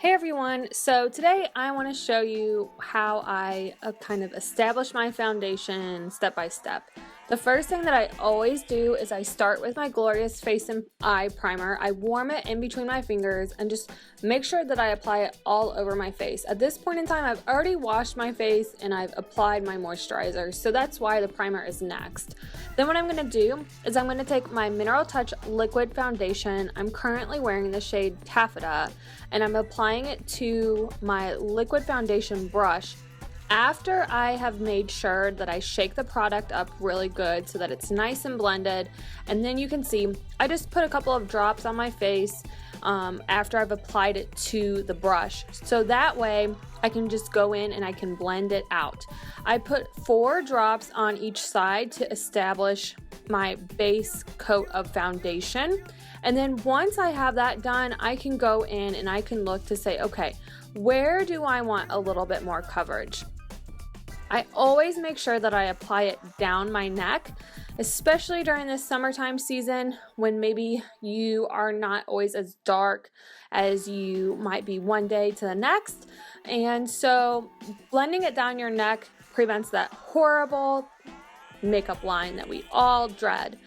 Hey everyone, so today I want to show you how I kind of establish my foundation step by step. The first thing that I always do is I start with my Glorious Face and Eye Primer. I warm it in between my fingers and just make sure that I apply it all over my face. At this point in time, I've already washed my face and I've applied my moisturizer, so that's why the primer is next. Then what I'm going to do is I'm going to take my Mineral Touch Liquid Foundation. I'm currently wearing the shade Taffeta, and I'm applying it to my liquid foundation brush after I have made sure that I shake the product up really good so that it's nice and blended. And then you can see I just put a couple of drops on my face after I've applied it to the brush, so that way I can just go in and I can blend it out. I put 4 drops on each side to establish my base coat of foundation. And then once I have that done, I can go in and I can look to say, okay, where do I want a little bit more coverage? I always make sure that I apply it down my neck, especially during this summertime season when maybe you are not always as dark as you might be one day to the next. And so blending it down your neck prevents that horrible makeup line that we all dread.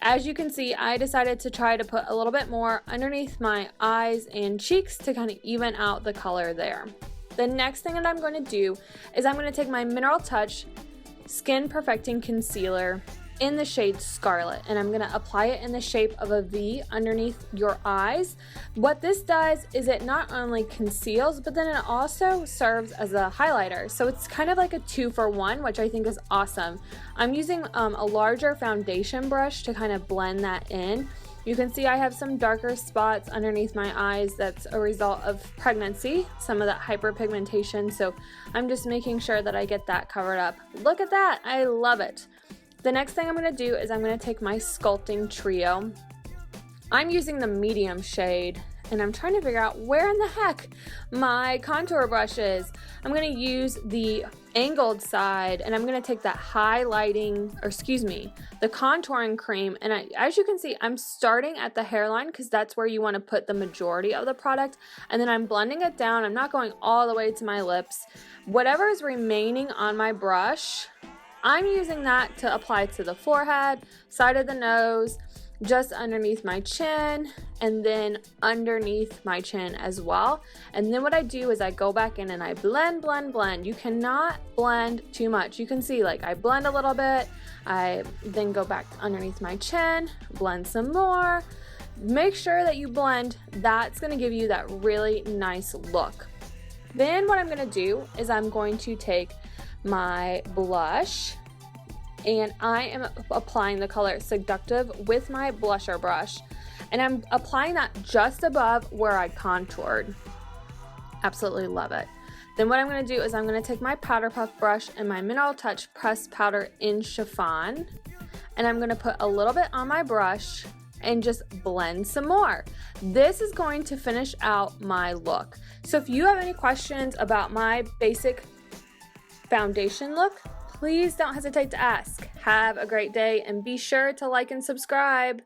As you can see, I decided to try to put a little bit more underneath my eyes and cheeks to kind of even out the color there. The next thing that I'm going to do is I'm going to take my Mineral Touch Skin Perfecting Concealer in the shade Scarlet, and I'm going to apply it in the shape of a V underneath your eyes. What this does is it not only conceals, but then it also serves as a highlighter. So it's kind of like a 2-for-1, which I think is awesome. I'm using a larger foundation brush to kind of blend that in. You can see I have some darker spots underneath my eyes. That's a result of pregnancy, some of that hyperpigmentation. So I'm just making sure that I get that covered up. Look at that, I love it. The next thing I'm going to do is I'm going to take my Sculpting Trio. I'm using the medium shade, and I'm trying to figure out where in the heck my contour brush is. I'm going to use the angled side, and I'm going to take that the contouring cream, and as you can see, I'm starting at the hairline because that's where you want to put the majority of the product, and then I'm blending it down. I'm not going all the way to my lips. Whatever is remaining on my brush, I'm using that to apply to the forehead, side of the nose, just underneath my chin, and then underneath my chin as well. And then what I do is I go back in and I blend. You cannot blend too much. You can see like I blend a little bit, I then go back underneath my chin, blend some more. Make sure that you blend. That's going to give you that really nice look. Then what I'm going to do is I'm going to take my blush, and I am applying the color Seductive with my blusher brush, and I'm applying that just above where I contoured. Absolutely love it. Then what I'm going to do is I'm going to take my powder puff brush and my Mineral Touch Pressed Powder in Chiffon, and I'm going to put a little bit on my brush and just blend some more. This is going to finish out my look. So if you have any questions about my basic foundation look, please don't hesitate to ask. Have a great day and be sure to like and subscribe.